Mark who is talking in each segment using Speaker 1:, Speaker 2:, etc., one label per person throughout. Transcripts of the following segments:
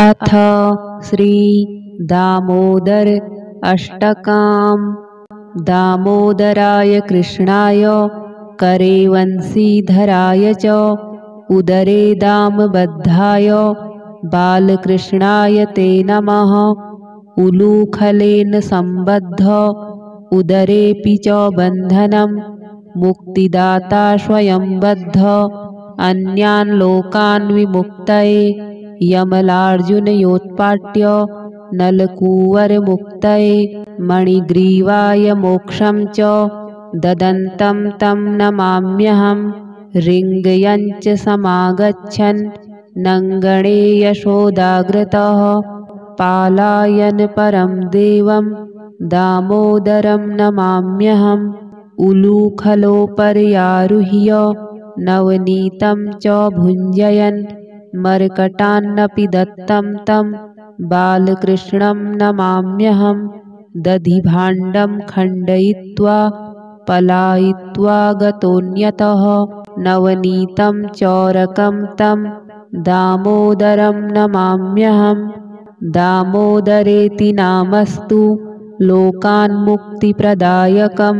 Speaker 1: अथ श्री दामोदर अष्टकाम्। दामोदराय कृष्णाय करे वंशीधराय च उदरे दामबद्धाय बालकृष्णाय ते नमः। उलूखलेन सम्बद्ध उदरेऽपि च बन्धनं मुक्तिदाता स्वयं बद्ध अन्यान् लोकान् विमुक्तये यमलार्जुनयोत्पाट्य नलकूवरमुक्तये मणिग्रीवाय मोक्षं च ददन्तं तं नमाम्यहं। ऋङ्गयञ्च समागच्छन् नङ्गणे यशोदाग्रतः पालायन परं देवं दामोदरं नमाम्यहम्। उलूखलोपर्यारुह्य नवनीतं च भुञ्जयन् मर्कटान्नपि दत्तं तं बालकृष्णं नमाम्यहम्। दधिभाण्डं खण्डयित्वा पलायित्वा गतोऽन्यतः नवनीतं चोरकं तं दामोदरं नमाम्यहम्। दामोदरेति नामस्तु लोकान्मुक्तिप्रदायकं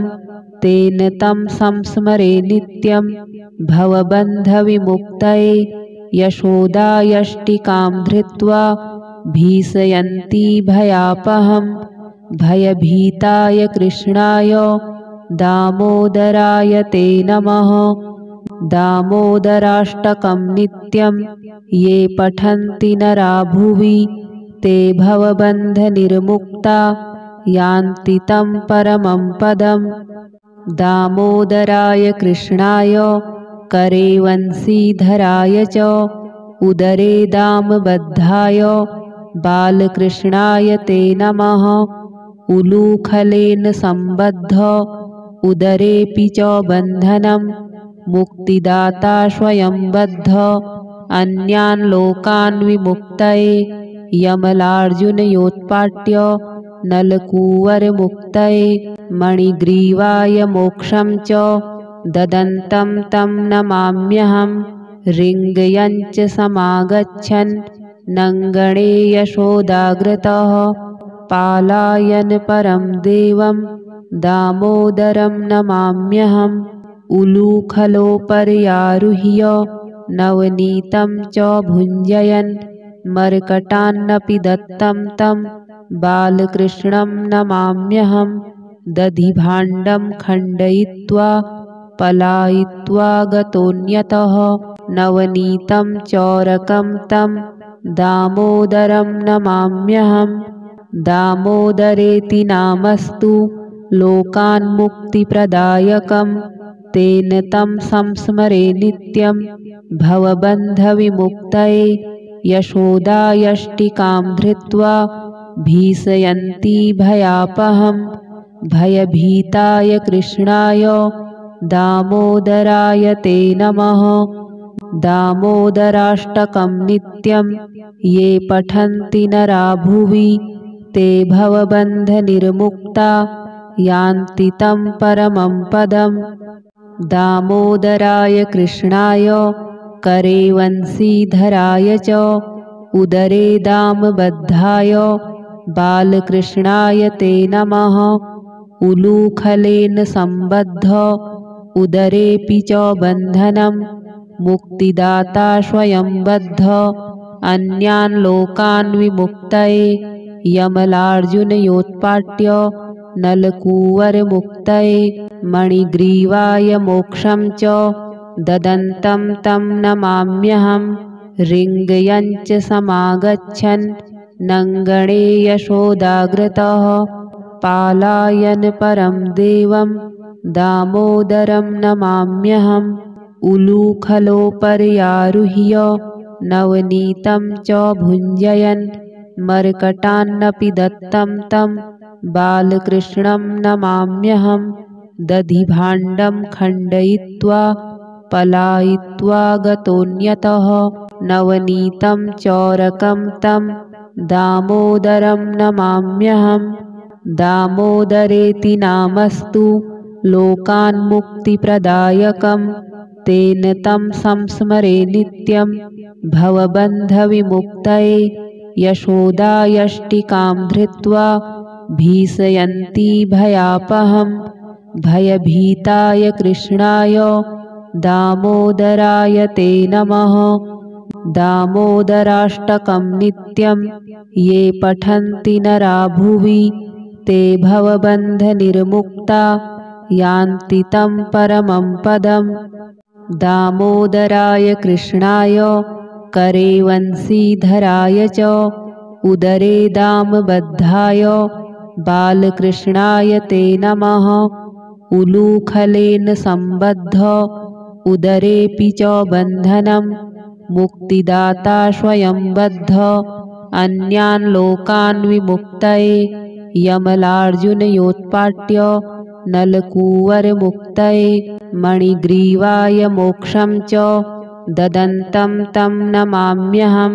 Speaker 1: तेन तं संस्मरे नित्यं भवबन्धविमुक्तये। यशोदायष्टिकां धृत्वा भीषयन्ती भयापहं भयभीताय कृष्णाय दामोदराय ते नमः। दामोदराष्टकं नित्यं ये पठन्ति नरा भुवि ते भवबन्धनिर्मुक्ता यान्ति तं परमं पदम्। दामोदराय कृष्णाय करे वंशीधराय च उदरे दामबद्धाय बालकृष्णाय ते नमः। उलूखलेन सम्बद्ध उदरेऽपि च बन्धनं मुक्तिदाता स्वयं बद्ध अन्यान् लोकान् विमुक्तये यमलार्जुनयोत्पाट्य नलकूवरमुक्तये मणिग्रीवाय मोक्षं च ददन्तं तं नमाम्यहम्। ऋङ्गयञ्च समागच्छन् नङ्गणे यशोदाग्रतः पालायन परं देवं दामोदरं नमाम्यहम्। उलूखलोपर्यारुह्य नवनीतं च भुञ्जयन् मर्कटान्नपि दत्तं तं बालकृष्णं नमाम्यहम्। दधिभाण्डं खण्डयित्वा पलायित्वा गतोऽन्यतः नवनीतं चोरकं तं दामोदरं नमाम्यहम्। दामोदरेति नामस्तु लोकान्मुक्तिप्रदायकं तेन तं संस्मरे नित्यं भवबन्धविमुक्तये। यशोदायष्टिकां धृत्वा भीषयन्ती भयापहं भयभीताय कृष्णाय दामोदराय ते नमः। दामोदराष्टकं नित्यं ये पठन्ति नरा भुवि ते भवबन्धनिर्मुक्ता यान्ति तं परमं पदम्। दामोदराय कृष्णाय करे वंशीधराय च उदरे दामबद्धाय बालकृष्णाय ते नमः। उलूखलेन सम्बद्ध उदरेऽपि च बन्धनं मुक्तिदाता स्वयं बद्ध अन्यान् लोकान् विमुक्तये यमलार्जुनयोत्पाट्य नलकूवरमुक्तये मणिग्रीवाय मोक्षं च ददन्तं तं नमाम्यहम्। ऋङ्गयञ्च समागच्छन् नङ्गणे यशोदाग्रतः पालायन परं देवं दामोदरं नमाम्यहम्। उलूखलोपर्यारुह्य नवनीतं च भुञ्जयन् मर्कटान्नपि दत्तं तं बालकृष्णं नमाम्यहम्। दधिभाण्डं खण्डयित्वा पलायित्वा गतोऽन्यतः नवनीतं चोरकं तं दामोदरं नमाम्यहम्। दामोदरेति नामस्तु लोकान्मुक्तिप्रदायकं तेन तं संस्मरे नित्यं भवबन्धविमुक्तये यशोदायष्टिकां धृत्वा भीषयन्ती भयापहं भयभीताय कृष्णाय दामोदराय ते नमः। दामोदराष्टकं नित्यं ये पठन्ति नरा भुवि ते भवबन्धनिर्मुक्ता यान्ति तं परमं पदम्। दामोदराय कृष्णाय करे वंशीधराय च उदरे दामबद्धाय बालकृष्णाय ते नमः। उलूखलेन सम्बद्ध उदरेऽपि च बन्धनं मुक्तिदाता स्वयं बद्ध अन्यान् लोकान् विमुक्तये यमलार्जुनयोत्पाट्य नलकूवरमुक्तये मणिग्रीवाय मोक्षं च ददन्तं तं नमाम्यहं।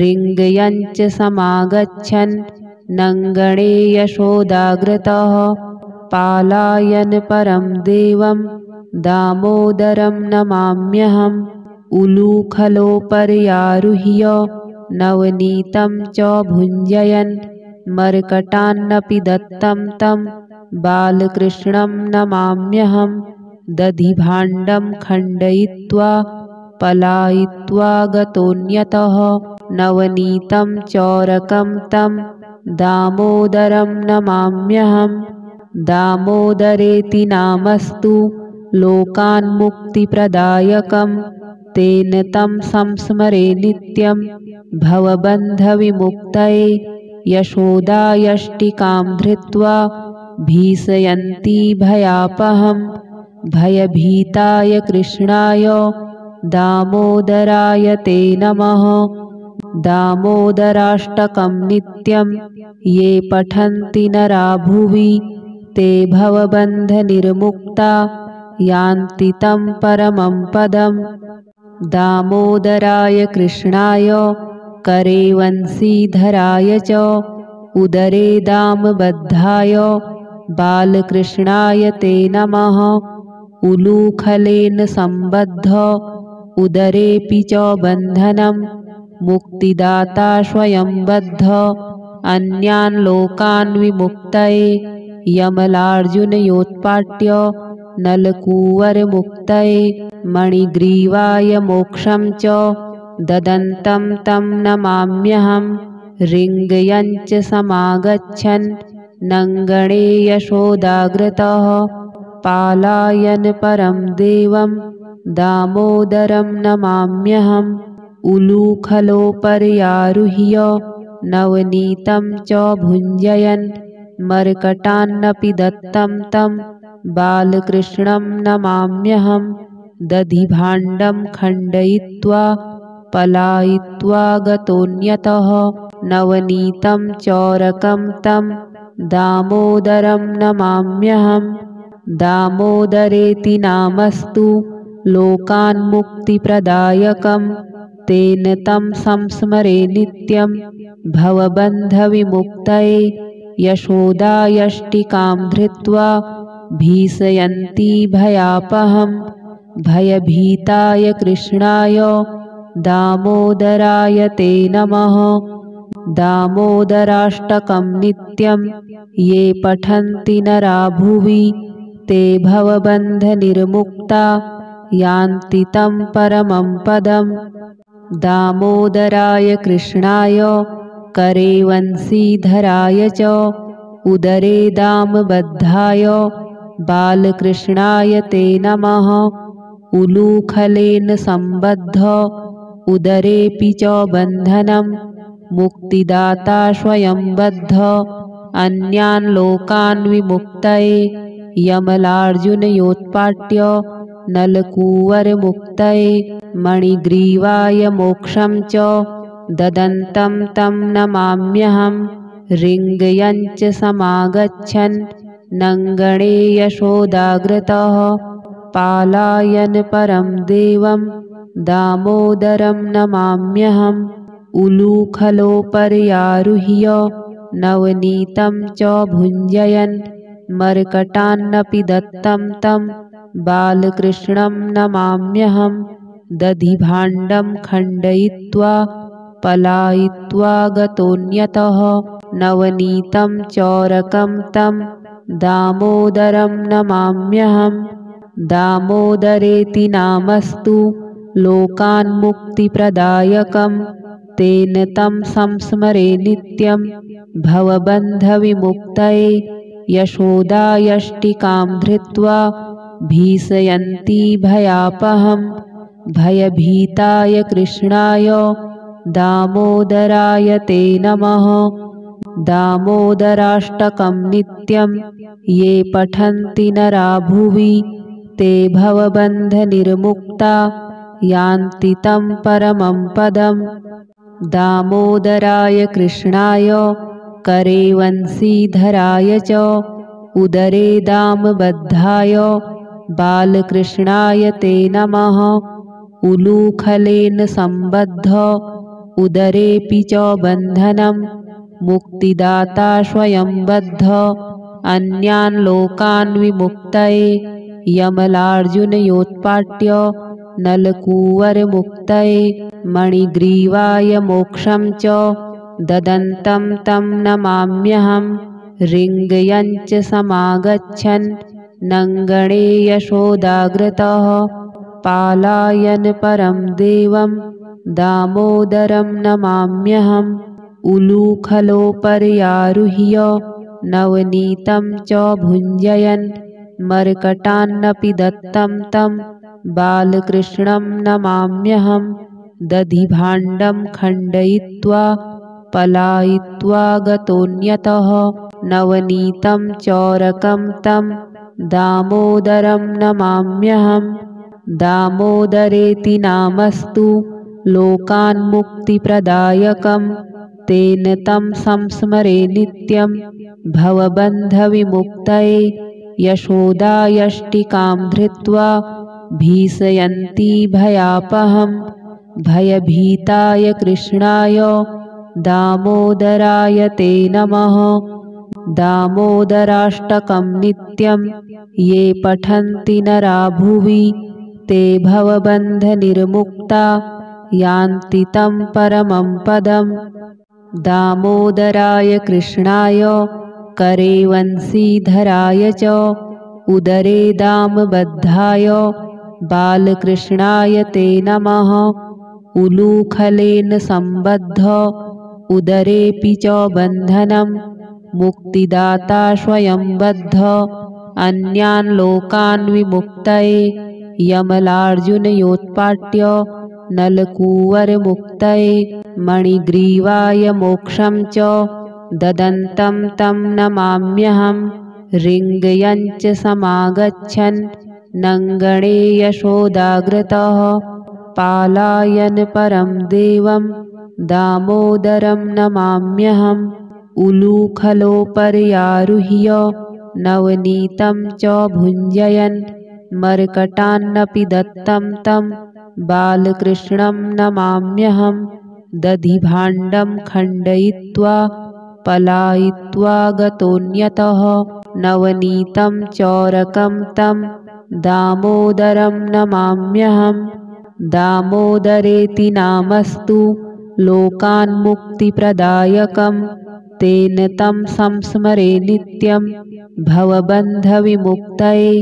Speaker 1: ऋङ्गयञ्च समागच्छन् नङ्गणे यशोदाग्रतः पालायन् परं देवं दामोदरं नमाम्यहम्। उलूखलोपर्यारुह्य नवनीतं च भुञ्जयन् मर्कटान्नपि दत्तं तं बालकृष्णं नमाम्यहम्। दधिभाण्डं खण्डयित्वा पलायित्वा गतोऽन्यतः नवनीतं चोरकं तं दामोदरं नमाम्यहम्। दामोदरेति नामस्तु लोकान्मुक्तिप्रदायकं तेन तं संस्मरे नित्यं भवबन्धविमुक्तये। यशोदायष्टिकां धृत्वा भीषयन्ती भयापहं भयभीताय कृष्णाय दामोदराय ते नमः। दामोदराष्टकं नित्यं ये पठन्ति नरा भुवि ते भवबन्धनिर्मुक्ता यान्ति तं परमं पदम्। दामोदराय कृष्णाय करे वंशीधराय च उदरे दामबद्धाय बालकृष्णाय ते नमः। उलूखलेन सम्बद्ध उदरेऽपि च बन्धनं मुक्तिदाता स्वयं बद्ध अन्यान् लोकान् विमुक्तये यमलार्जुनयोत्पाट्य नलकूवरमुक्तये मणिग्रीवाय मोक्षं च ददन्तं तं नमाम्यहम्। ऋङ्गयञ्च समागच्छन् नङ्गणे यशोदाग्रतः पालायन् परं देवं दामोदरं नमाम्यहम्। उलूखलोपर्यारुह्य नवनीतं च भुञ्जयन् मर्कटान्नपि दत्तं तं बालकृष्णं नमाम्यहम्। दधिभाण्डं खण्डयित्वा पलायित्वा गतोऽन्यतः नवनीतं चोरकं तं दामोदरं नमाम्यहम्। दामोदरेति नामस्तु लोकान्मुक्तिप्रदायकं तेन तं संस्मरे नित्यं भवबन्धविमुक्तये। यशोदायष्टिकां धृत्वा भीषयन्ती भयापहं भयभीताय कृष्णाय दामोदराय ते नमः। दामोदराष्टकं नित्यं ये पठन्ति नरा भुवि ते भवबन्धनिर्मुक्ता यान्ति तं परमं पदम्। दामोदराय कृष्णाय करे वंशीधराय च उदरे दामबद्धाय बालकृष्णाय ते नमः। उलूखलेन सम्बद्ध उदरेऽपि च बन्धनं मुक्तिदाता स्वयं बद्ध अन्यान् लोकान् विमुक्तये यमलार्जुनयोत्पाट्य नलकूवरमुक्तये मणिग्रीवाय मोक्षं च ददन्तं तं नमाम्यहम्। ऋङ्गयञ्च समागच्छन् नङ्गणे यशोदाग्रतः पालायन् परं देवं दामोदरं नमाम्यहम्। उलूखलोपर्यारुह्य नवनीतं च भुञ्जयन् मर्कटान्नपि दत्तं तं बालकृष्णं नमाम्यहम्। दधिभाण्डं खण्डयित्वा पलायित्वा गतोऽन्यतः नवनीतं चौरकं तं दामोदरं नमाम्यहम् दामोदरेति नामस्तु लोकान्मुक्तिप्रदायकं तेन तं संस्मरे नित्यं भवबन्धविमुक्तये यशोदायष्टिकां धृत्वा भीषयन्ती भयापहं भयभीताय कृष्णाय दामोदराय ते नमः दामोदराष्टकं नित्यं ये पठन्ति नरा भुवि ते भवबन्धनिर्मुक्ता यान्ति तं परमं पदम् दामोदराय कृष्णाय करे वंशीधराय च उदरे दामबद्धाय बालकृष्णाय ते नमः उलूखलेन सम्बद्ध उदरेऽपि च बन्धनं मुक्तिदाता स्वयं बद्ध अन्यान् लोकान् विमुक्तये यमलार्जुनयोत्पाट्य नलकूवरमुक्तये मणिग्रीवाय मोक्षं च ददन्तं तं नमाम्यहं रिङ्गयञ्च समागच्छन् नङ्गणे यशोदाग्रतः पालायन परं देवं दामोदरं नमाम्यहम् उलूखलोपर्यारुह्य नवनीतं च भुञ्जयन् मर्कटान्नपि दत्तं तं बालकृष्णं नमाम्यहम् दधिभाण्डं खण्डयित्वा पलायित्वा गतोऽन्यतः नवनीतं चौरकं तं दामोदरं नमाम्यहम् दामोदरेति नामस्तु लोकान्मुक्तिप्रदायकं तेन तं संस्मरे नित्यं भवबन्धविमुक्तये यशोदायष्टिकां धृत्वा भीषयन्ती भयापहं भयभीताय कृष्णाय दामोदराय ते नमः दामोदराष्टकं नित्यं ये पठन्ति नरा भुवि ते भवबन्धनिर्मुक्ता यान्ति तं परमं पदम् दामोदराय कृष्णाय करे वंशीधराय च उदरे दामबद्धाय बालकृष्णाय ते नमः उलूखलेन सम्बद्ध उदरेऽपि च बन्धनं मुक्तिदाता स्वयं बद्ध अन्यान् लोकान् विमुक्तये यमलार्जुनयोत्पाट्य नलकूवरमुक्तये मणिग्रीवाय मोक्षं च ददन्तं तं नमाम्यहं रिङ्गयञ्च समागच्छन् नङ्गणे यशोदाग्रतः पालायन परं देवं दामोदरं नमाम्यहम् उलूखलोपर्यारुह्य नवनीतं च भुञ्जयन् मर्कटान्नपि दत्तं तं बालकृष्णं नमाम्यहम् दधिभाण्डं खण्डयित्वा पलायित्वा गतोऽन्यतः नवनीतं चौरकं तं दामोदरं नमाम्यहम् दामोदरेति नामस्तु लोकान्मुक्तिप्रदायकं तेन तं संस्मरे नित्यं भवबन्धविमुक्तये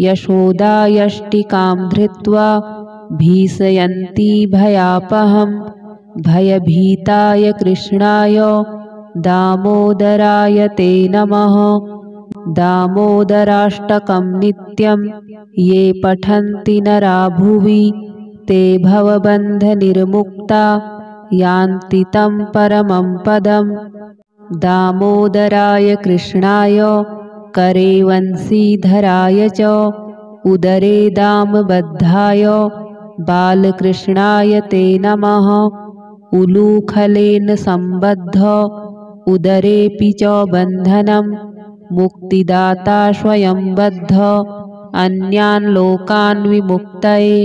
Speaker 1: यशोदायष्टिकां धृत्वा भीषयन्ती भयापहं भयभीताय कृष्णाय दामोदराय ते नमः दामोदराष्टकं नित्यं ये पठन्ति नरा भुवि ते भवबन्धनिर्मुक्ता यान्ति तं परमं पदम् दामोदराय कृष्णाय करे वंशीधराय च उदरे दामबद्धाय बालकृष्णाय ते नमः उलूखलेन सम्बद्ध उदरेऽपि च बन्धनं मुक्तिदाता स्वयं बद्ध अन्यान् लोकान् विमुक्तये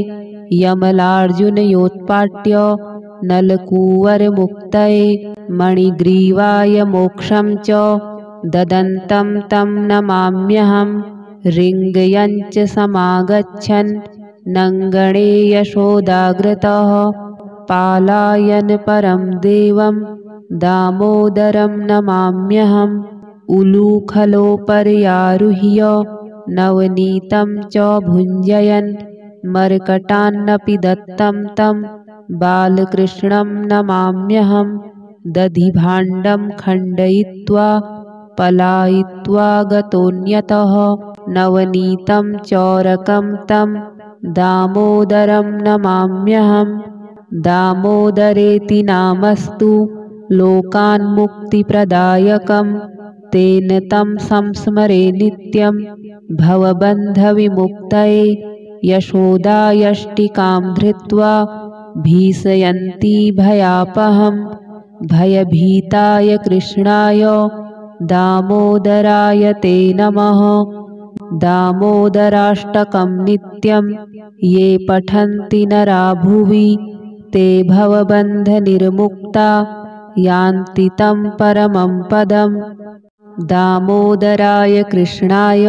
Speaker 1: यमलार्जुनयोत्पाट्य नलकूवरमुक्तये मणिग्रीवाय मोक्षं च ददन्तं तं नमाम्यहं रिङ्गयञ्च समागच्छन् नङ्गणे यशोदाग्रतः पालायनपरं देवं दामोदरं नमाम्यहम् उलूखलोपर्यारुह्य नवनीतं च भुञ्जयन् मर्कटान्नपि दत्तं तं बालकृष्णं नमाम्यहम् दधिभाण्डं खण्डयित्वा पलायित्वा गतोऽन्यतः नवनीतं चोरकं तं दामोदरं नमाम्यहम् दामोदरेति नामस्तु लोकान्मुक्तिप्रदायकं तेन तं संस्मरे नित्यं भवबन्धविमुक्तये यशोदायष्टिकां धृत्वा भीषयन्ती भयापहं भयभीताय कृष्णाय दामोदराय ते नमः दामोदराष्टकं नित्यं ये पठन्ति नरा भुवि ते भवबन्धनिर्मुक्ता यान्ति तं परमं पदम् दामोदराय कृष्णाय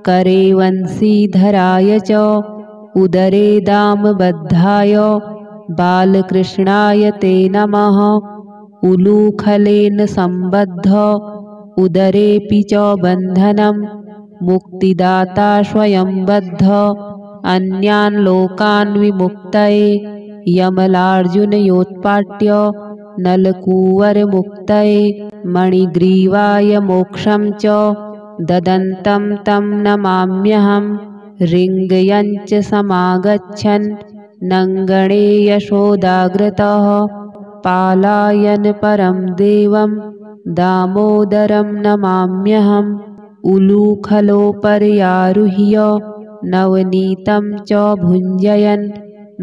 Speaker 1: करे वंशीधराय च उदरे दामबद्धाय बालकृष्णाय ते नमः उलूखलेन सम्बद्ध उदरेऽपि च बन्धनं मुक्तिदाता स्वयं बद्ध अन्यान् लोकान् विमुक्तये यमलार्जुनयोत्पाट्य नलकूवरमुक्तये मणिग्रीवाय मोक्षं च ददन्तं तं नमाम्यहम् रिङ्गयञ्च समागच्छन् नङ्गणे यशोदाग्रतः पालायनपरं देवं दामोदरं नमाम्यहम् उलूखलोपर्यारुह्य नवनीतं च भुञ्जयन्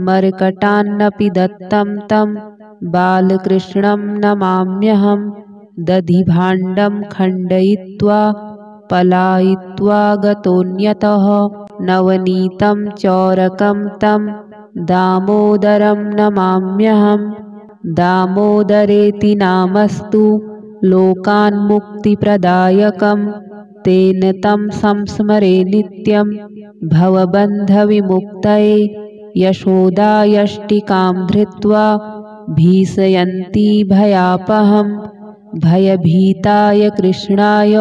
Speaker 1: मर्कटान्नपि दत्तं तं बालकृष्णं नमाम्यहम् दधिभाण्डं खण्डयित्वा पलायित्वा गतोऽन्यतः नवनीतं चोरकं तं दामोदरं नमाम्यहम् दामोदरेति नामस्तु लोकान्मुक्तिप्रदायकं तेन तं संस्मरे नित्यं भवबन्धविमुक्तये यशोदायष्टिकां धृत्वा भीषयन्ती भयापहं भयभीताय कृष्णाय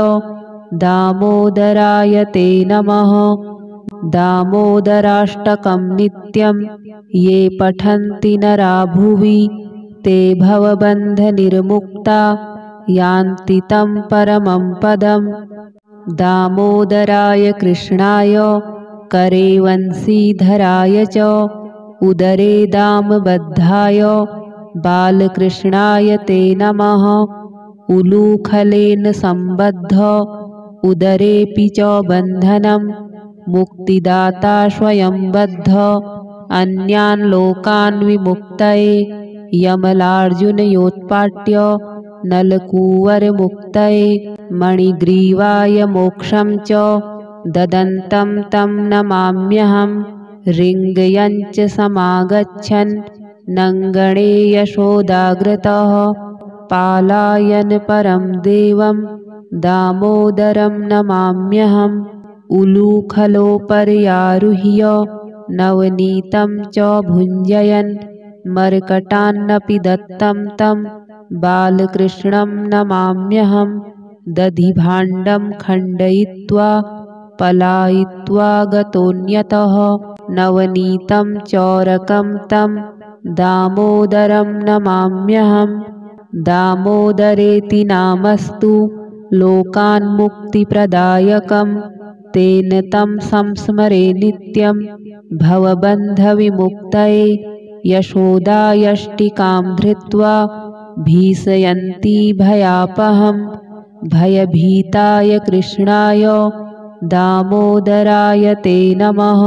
Speaker 1: दामोदराय ते नमः दामोदराष्टकं नित्यं ये पठन्ति नरा भुवि ते भवबन्धनिर्मुक्ता यान्ति तं परमं पदम् दामोदराय कृष्णाय करे वंशीधराय च उदरे दामबद्धाय बालकृष्णाय ते नमः उलूखलेन सम्बद्ध उदरेऽपि च बन्धनं मुक्तिदाता स्वयं बद्ध अन्यान् लोकान् विमुक्तये यमलार्जुनयोत्पाट्य नलकूवरमुक्तये मणिग्रीवाय मोक्षं च ददन्तं तं नमाम्यहम् रिङ्गयञ्च समागच्छन् नङ्गणे यशोदाग्रतः पालायनपरं देवं दामोदरं नमाम्यहम् उलूखलोपर्यारुह्य नवनीतं च भुञ्जयन् मर्कटान्नपि दत्तं तं बालकृष्णं नमाम्यहम् दधिभाण्डं खण्डयित्वा पलायित्वा गतोऽन्यतः नवनीतं चोरकं तं दामोदरं नमाम्यहम् दामोदरेति नामस्तु लोकान्मुक्तिप्रदायकं तेन तं संस्मरे नित्यं भवबन्धविमुक्तये यशोदायष्टिकां धृत्वा भीषयन्ती भयापहं भयभीताय कृष्णाय दामोदराय ते नमः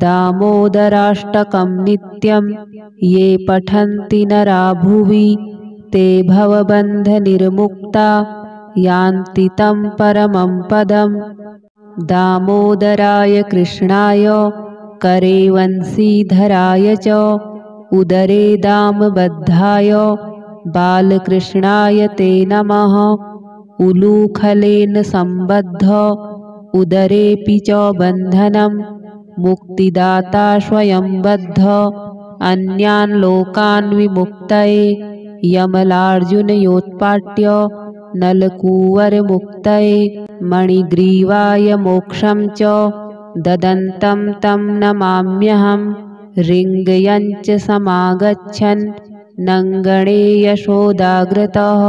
Speaker 1: दामोदराष्टकं नित्यं ये पठन्ति नरा भुवि ते भवबन्धनिर्मुक्ता यान्ति तं परमं पदम् दामोदराय कृष्णाय करे वंशीधराय च उदरे दामबद्धाय बालकृष्णाय ते नमः उलूखलेन सम्बद्ध उदरेऽपि च बन्धनं मुक्तिदाता स्वयं बद्ध अन्यान् लोकान् विमुक्तये यमलार्जुनयोत्पाट्य नलकूवरमुक्तये मणिग्रीवाय मोक्षं च ददन्तं तं नमाम्यहं ऋङ्गयञ्च समागच्छन् नङ्गणे यशोदाग्रतः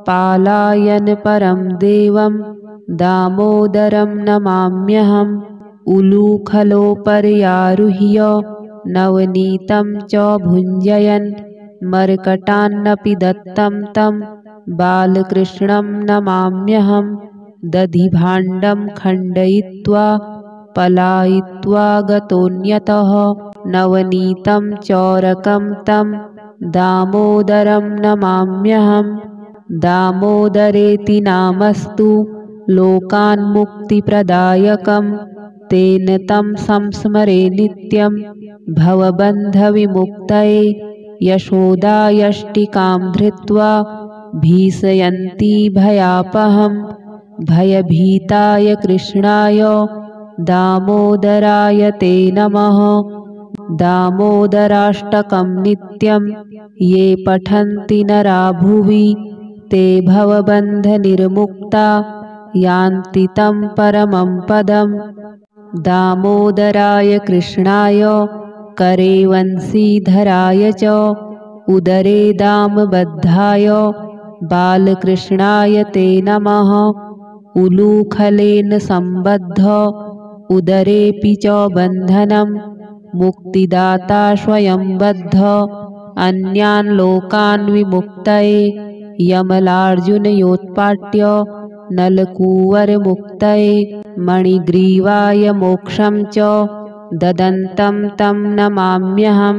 Speaker 1: पालायन् परं देवं दामोदरं नमाम्यहम् उलूखलोपर्यारुह्य नवनीतं च भुञ्जयन् मर्कटान्नपि दत्तं तं बालकृष्णं नमाम्यहम् दधिभाण्डं खण्डयित्वा पलायित्वा गतोऽन्यतः नवनीतं चोरकं तं दामोदरं नमाम्यहम् दामोदरेति नामस्तु लोकान्मुक्तिप्रदायकं तेन तं संस्मरे नित्यं भवबन्धविमुक्तये यशोदायष्टिकां धृत्वा भीषयन्ती भयापहं भयभीताय कृष्णाय दामोदराय ते नमः दामोदराष्टकं नित्यं ये पठन्ति नरा भुवि ते भवबन्धनिर्मुक्ता यान्ति तं परमं पदम् दामोदराय कृष्णाय करे वंशीधराय च उदरे दामबद्धाय बालकृष्णाय ते नमः उलूखलेन सम्बद्ध उदरेऽपि च बन्धनं मुक्तिदाता स्वयं बद्ध अन्यान् लोकान् विमुक्तये यमलार्जुनयोत्पाट्य नलकूवरमुक्तये मणिग्रीवाय मोक्षं च ददन्तं तं नमाम्यहं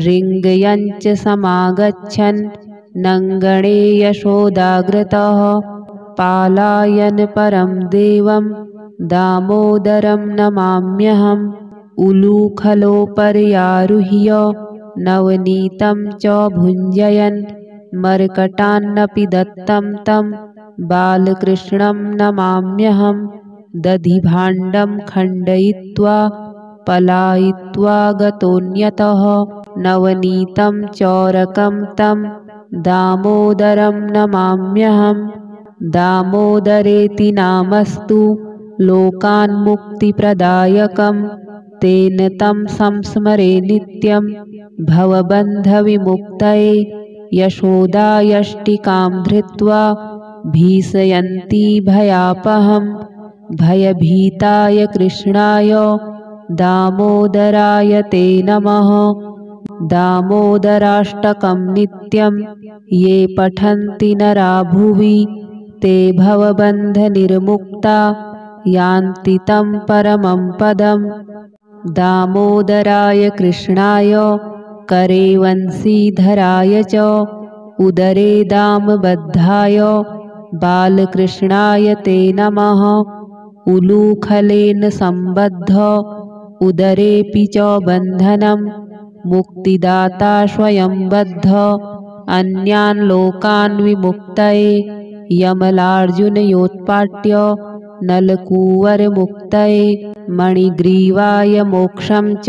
Speaker 1: ऋङ्गयञ्च समागच्छन् नङ्गणे यशोदाग्रतः पालायन् परं देवं दामोदरं नमाम्यहम् उलूखलोपर्यारुह्य नवनीतं च भुञ्जयन् मर्कटान्नपि दत्तं तं बालकृष्णं नमाम्यहम् दधिभाण्डं खण्डयित्वा पलायित्वा गतोऽन्यतः नवनीतं चोरकं तं दामोदरं नमाम्यहम् दामोदरेति नामस्तु लोकान्मुक्तिप्रदायकं तेन तं संस्मरे नित्यं भवबन्धविमुक्तये यशोदायष्टिकां धृत्वा भीषयन्ती भयापहं भयभीताय कृष्णाय दामोदराय ते नमः दामोदराष्टकं नित्यं ये पठन्ति नरा भुवि ते भवबन्धनिर्मुक्ता यान्ति तं परमं पदम् दामोदराय कृष्णाय करे वंशीधराय च उदरे दामबद्धाय बालकृष्णाय ते नमः उलूखलेन सम्बद्ध उदरेऽपि च बन्धनं मुक्तिदाता स्वयं बद्ध अन्यान् लोकान् विमुक्तये यमलार्जुनयोत्पाट्य नलकूवरमुक्तये मणिग्रीवाय मोक्षं च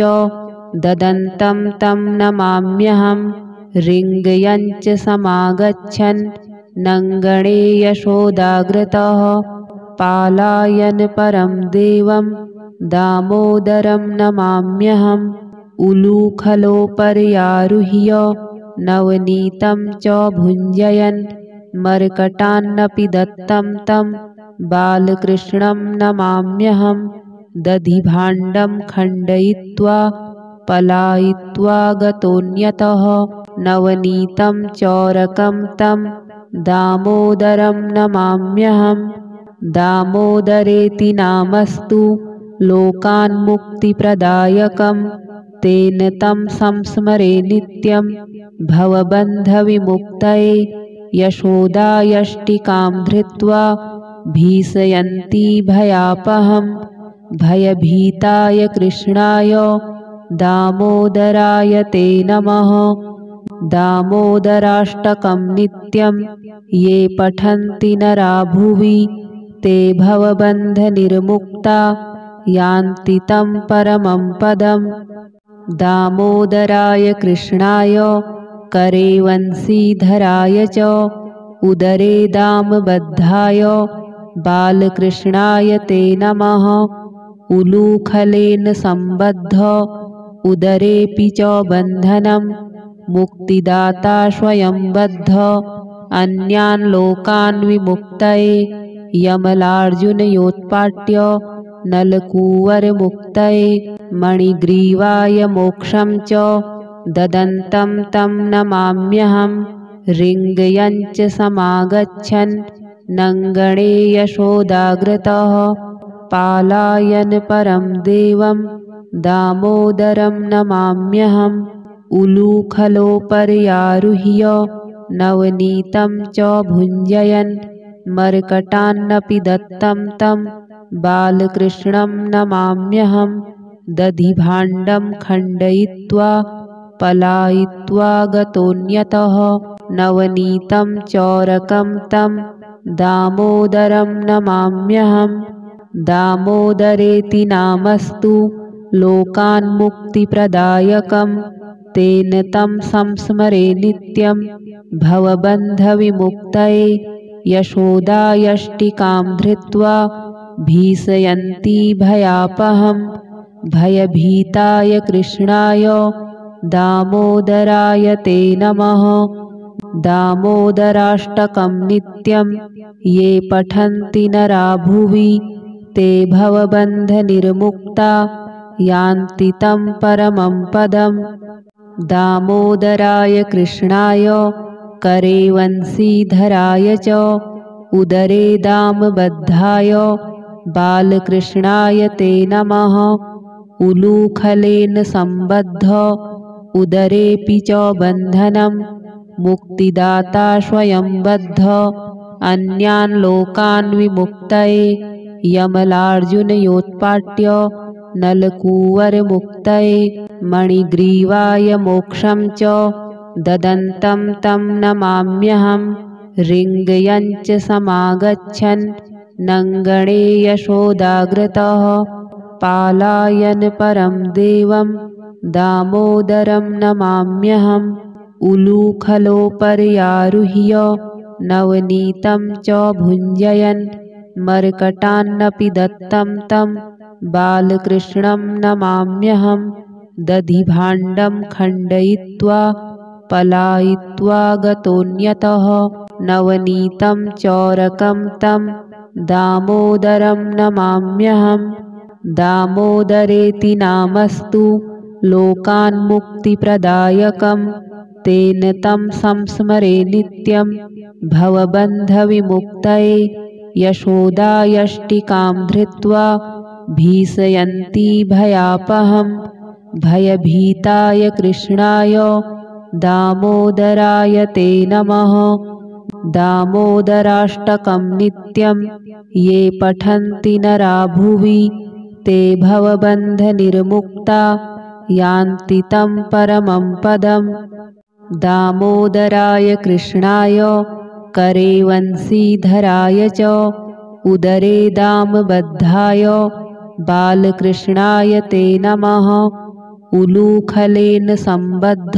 Speaker 1: ददन्तं तं नमाम्यहं ऋङ्गयञ्च समागच्छन् नङ्गणे यशोदाग्रतः पालायन् परं देवं दामोदरं नमाम्यहम् उलूखलोपर्यारुह्य नवनीतं च भुञ्जयन् मर्कटान्नपि दत्तं तं बालकृष्णं नमाम्यहम् दधिभाण्डं खण्डयित्वा पलायित्वा गतोऽन्यतः नवनीतं चोरकं तं दामोदरं नमाम्यहम् दामोदरेति नामस्तु लोकान्मुक्तिप्रदायकं तेन तं संस्मरे नित्यं भवबन्धविमुक्तये यशोदायष्टिकां धृत्वा भीषयन्ती भयापहं भयभीताय कृष्णाय दामोदराय ते नमः दामोदराष्टकं नित्यं ये पठन्ति नरा भुवि ते भवबन्धनिर्मुक्ता यान्ति तं परमं पदम् दामोदराय कृष्णाय करे वंशीधराय च उदरे दामबद्धाय बालकृष्णाय ते नमः। उलूखलेन सम्बद्ध उदरेऽपि च बन्धनं मुक्तिदाता स्वयं बद्ध अन्यान् लोकान् विमुक्तये यमलार्जुनयोत्पाट्य नलकूवरमुक्तये मणिग्रीवाय मोक्षं च ददन्तं तं नमाम्यहं। ऋङ्गयञ्च समागच्छन् नङ्गणे यशोदाग्रतः पालायन परं देवं दामोदरं नमाम्यहम्। उलूखलोपर्यारुह्य नवनीतं च भुञ्जयन् मर्कटान्नपि दत्तं तं बालकृष्णं नमाम्यहम्। दधिभाण्डं खण्डयित्वा पलायित्वा गतोऽन्यतः नवनीतं चोरकं तं दामोदरं नमाम्यहम्। दामोदरेति नामस्तु लोकान्मुक्तिप्रदायकं तेन तं संस्मरे नित्यं भवबन्धविमुक्तये। यशोदायष्टिकां धृत्वा भीषयन्ती भयापहं भयभीताय कृष्णाय दामोदराय ते नमः। दामोदराष्टकं नित्यं ये पठन्ति नरा भुवि ते भवबन्धनिर्मुक्ता यान्ति तं परमं पदम्। दामोदराय कृष्णाय करे वंशीधराय च उदरे दामबद्धाय बालकृष्णाय ते नमः। उलूखलेन सम्बद्ध उदरेऽपि च बन्धनं मुक्तिदाता स्वयं बद्ध अन्यान् लोकान् विमुक्तये यमलार्जुनयोत्पाट्य नलकूवरमुक्तये मणिग्रीवाय मोक्षं च ददन्तं तं नमाम्यहम्। ऋङ्गयञ्च समागच्छन् नङ्गणे यशोदाग्रतः पालायन परं देवं दामोदरं नमाम्यहम्। उलूखलोपर्यारुह्य नवनीतं च भुञ्जयन् मर्कटान्नपि दत्तं तं बालकृष्णं नमाम्यहम्। दधिभाण्डं खण्डयित्वा पलायित्वा गतोऽन्यतः नवनीतं चोरकं तं दामोदरं नमाम्यहम्। दामोदरेति नामस्तु लोकान्मुक्तिप्रदायकं तेन तं संस्मरे नित्यं भवबन्धविमुक्तये। यशोदायष्टिकां धृत्वा भीषयन्ती भयापहं भयभीताय कृष्णाय दामोदराय ते नमः। दामोदराष्टकं नित्यं ये पठन्ति नरा भुवि ते भवबन्धनिर्मुक्ता यान्ति तं परमं पदम्। दामोदराय कृष्णाय करे वंशीधराय च उदरे दामबद्धाय बालकृष्णाय ते नमः। उलूखलेन सम्बद्ध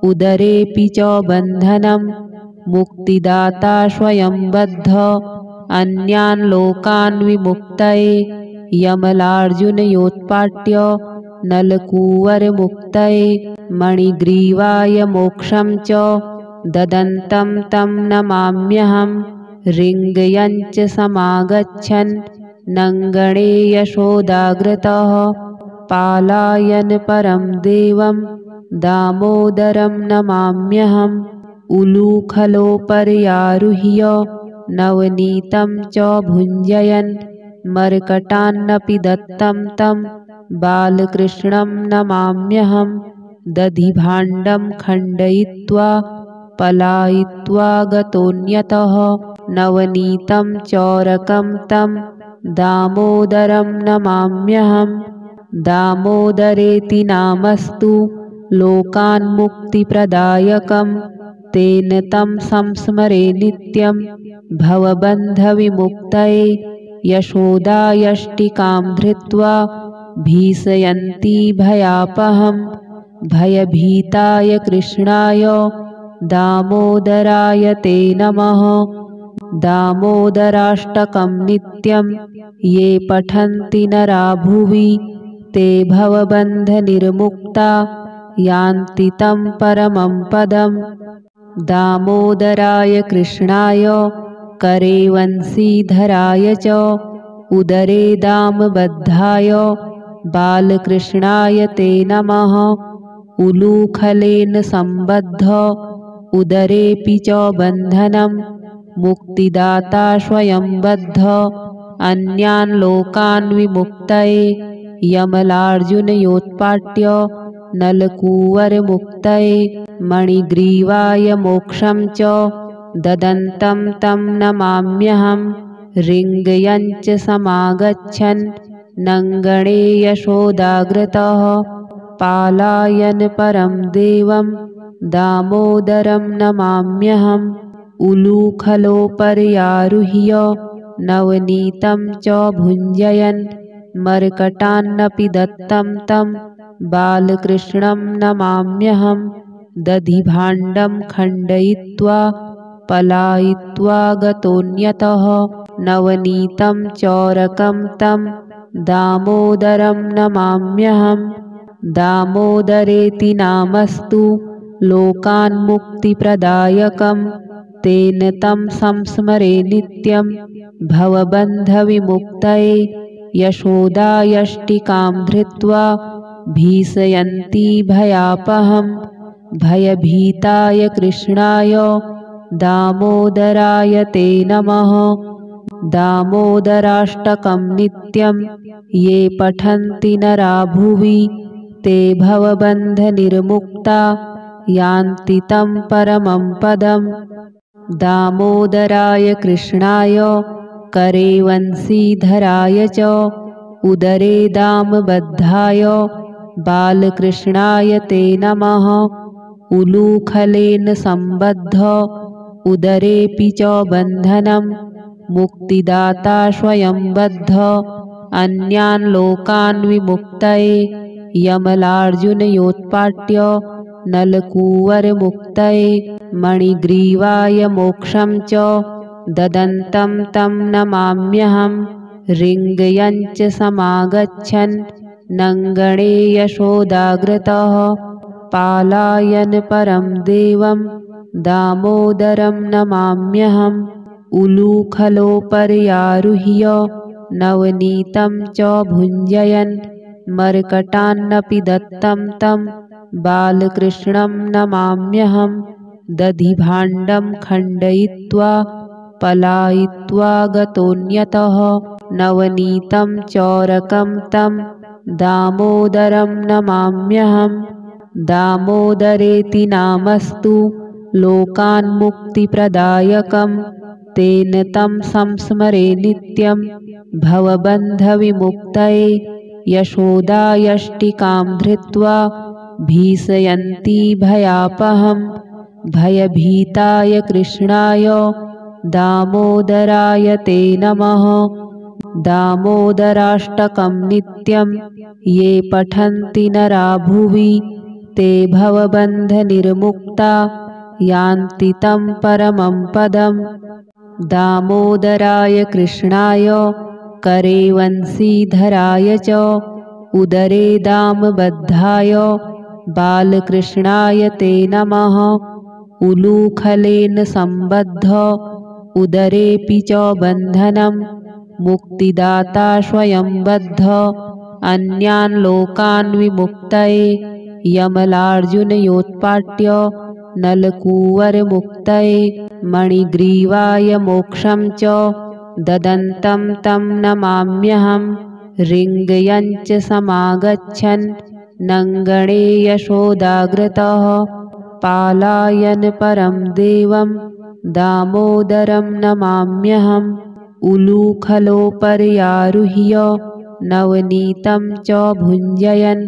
Speaker 1: उदरेऽपि च बन्धनं मुक्तिदाता स्वयं बद्ध अन्यान् लोकान् विमुक्तये यमलार्जुनयोत्पाट्य नलकूवरमुक्तये मणिग्रीवाय मोक्षं च ददन्तं तं नमाम्यहम्। ऋङ्गयञ्च समागच्छन् नङ्गणे यशोदाग्रतः पालायन परं देवं दामोदरं नमाम्यहम्। उलूखलोपर्यारुह्य नवनीतं च भुञ्जयन् मर्कटान्नपि दत्तं तं बालकृष्णं नमाम्यहम्। दधिभाण्डं खण्डयित्वा पलायित्वा गतोऽन्यतः नवनीतं चोरकं तं दामोदरं नमाम्यहम्। दामोदरेति नामस्तु लोकान्मुक्तिप्रदायकं तेन तं संस्मरे नित्यं भवबन्धविमुक्तये। यशोदायष्टिकां धृत्वा भीषयन्ती भयापहं भयभीताय कृष्णाय दामोदराय ते नमः। दामोदराष्टकं नित्यं ये पठन्ति नरा भुवि ते भवबन्धनिर्मुक्ता यान्ति तं परमं पदम्। दामोदराय कृष्णाय करे वंशीधराय च उदरे दामबद्धाय बालकृष्णाय ते नमः। उलूखलेन सम्बद्ध उदरेऽपि च बन्धनं मुक्तिदाता स्वयं बद्ध अन्यान् लोकान् विमुक्तये यमलार्जुनयोत्पाट्य नलकूवरमुक्तये मणिग्रीवाय मोक्षं च ददन्तं तं नमाम्यहं। ऋङ्गयञ्च समागच्छन् नङ्गणे यशोदाग्रतः पालायन परं देवं दामोदरं नमाम्यहम्। उलूखलोपर्यारुह्य नवनीतं च भुञ्जयन् मर्कटान्नपि दत्तं तं बालकृष्णं नमाम्यहम्। दधिभाण्डं खण्डयित्वा पलायित्वा गतोऽन्यतः नवनीतं चोरकं तं दामोदरं नमाम्यहम्। दामोदरेति नामस्तु लोकान्मुक्तिप्रदायकं तेन तं संस्मरे नित्यं भवबन्धविमुक्तये। यशोदायष्टिकां धृत्वा भीषयन्ती भयापहं भयभीताय कृष्णाय दामोदराय ते नमः। दामोदराष्टकं नित्यं ये पठन्ति नरा भुवि ते भवबन्धनिर्मुक्ता यान्ति तं परमं पदम्। दामोदराय कृष्णाय करे वंशीधराय च उदरे दामबद्धाय बालकृष्णाय ते नमः। उलूखलेन सम्बद्ध उदरेऽपि च बन्धनं मुक्तिदाता स्वयं बद्ध अन्यान् लोकान् विमुक्तये यमलार्जुनयोत्पाट्य नलकूवरमुक्तये मणिग्रीवाय मोक्षं च ददन्तं तं नमाम्यहम्। ऋङ्गयञ्च समागच्छन् नङ्गणे यशोदाग्रतः पालायन परं देवं दामोदरं नमाम्यहम्। उलूखलोपर्यारुह्य नवनीतं च भुञ्जयन् मर्कटान्नपि दत्तं तं बालकृष्णं नमाम्यहम्। दधिभाण्डं खण्डयित्वा पलायित्वा गतोऽन्यतः नवनीतं चोरकं तं दामोदरं नमाम्यहम्। दामोदरेति नामस्तु लोकान्मुक्तिप्रदायकं तेन तं संस्मरे नित्यं भवबन्धविमुक्तये। यशोदायष्टिकां धृत्वा भीषयन्ती भयापहं भयभीताय कृष्णाय दामोदराय ते नमः। दामोदराष्टकं नित्यं ये पठन्ति नरा भुवि ते भवबन्धनिर्मुक्ता यान्ति तं परमं पदम्। दामोदराय कृष्णाय करे वंशीधराय च उदरे दामबद्धाय बालकृष्णाय ते नमः। उलूखलेन सम्बद्ध उदरेऽपि च बन्धनं मुक्तिदाता स्वयं बद्ध अन्यान् लोकान् विमुक्तये यमलार्जुनयोत्पाट्य नलकूवरमुक्तये मणिग्रीवाय मोक्षं च ददन्तं तं नमाम्यहम्। ऋङ्गयञ्च समागच्छन् नङ्गणे यशोदाग्रतः पालायन परं देवं दामोदरं नमाम्यहम्। उलूखलोपर्यारुह्य नवनीतं च भुञ्जयन्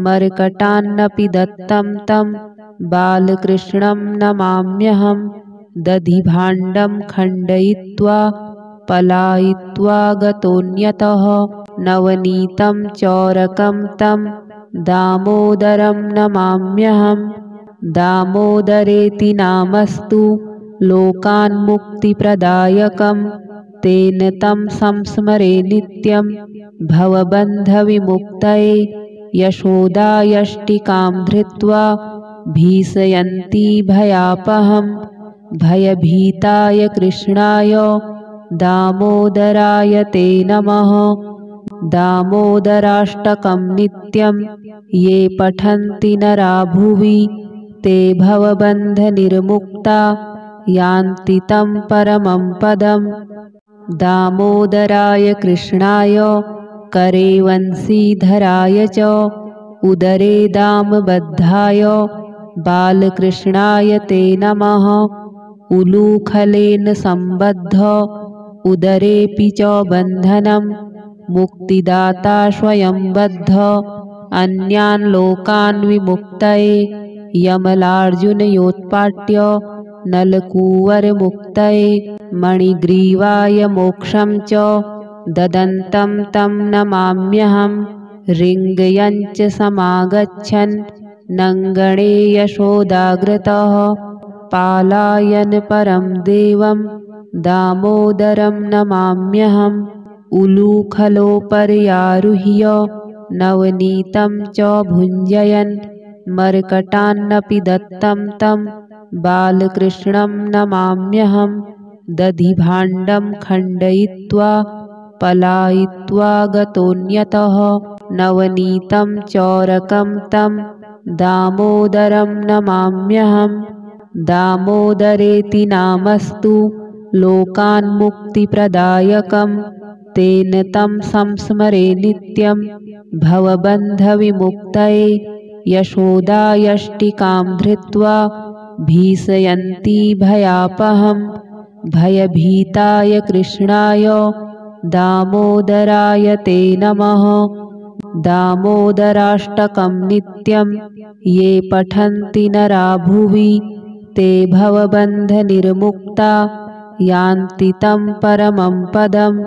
Speaker 1: मर्कटान्नपि दत्तं तं बालकृष्णं नमाम्यहम्। दधिभाण्डं खण्डयित्वा पलायित्वा गतोऽन्यतः नवनीतं चोरकं तं दामोदरं नमाम्यहं। दामोदरेति नामस्तु लोकान्मुक्तिप्रदायकं। तेन तं संस्मरे नित्यं भवबन्धविमुक्तये। यशोदायष्टिकां धृत्वा भीषयन्ती भयापहं। भयभीताय कृष्णाय दामोदराय ते नमः। दामोदराष्टकं नित्यं ये पठन्ति नरा भुवि ते भवबन्धनिर्मुक्ता यान्ति तं परमं पदम्। दामोदराय कृष्णाय करे वंशीधराय च उदरे दामबद्धाय बालकृष्णाय ते नमः। उलूखलेन सम्बद्ध उदरेऽपि च बन्धनं मुक्तिदाता स्वयं बद्ध अन्यान् लोकान् विमुक्तये। यमलार्जुनयोत्पाट्य नलकूवरमुक्तये मणिग्रीवाय मोक्षं च ददन्तं तं नमाम्यहं। ऋङ्गयञ्च समागच्छन् नङ्गणे यशोदाग्रतः पालायन् परं देवं दामोदरं नमाम्यहम्। उलूखलोपर्यारुह्य नवनीतं च भुञ्जयन् मर्कटान्नपि दत्तं तं बालकृष्णं नमाम्यहम्। दधिभाण्डं खण्डयित्वा पलायित्वा गतोऽन्यतः नवनीतं चोरकं तं दामोदरं नमाम्यहम्। दामोदरेति नामस्तु लोकान्मुक्तिप्रदायकं। तेन तं संस्मरे नित्यं भवबन्धविमुक्तये। यशोदायष्टिकां धृत्वा भीषयन्ती भयापहं। भयभीताय कृष्णाय दामोदराय ते नमः। दामोदराष्टकं नित्यं ये पठन्ति नरा भुवि ते भवबन्धनिर्मुक्ता यान्ति तं परमं पदम्।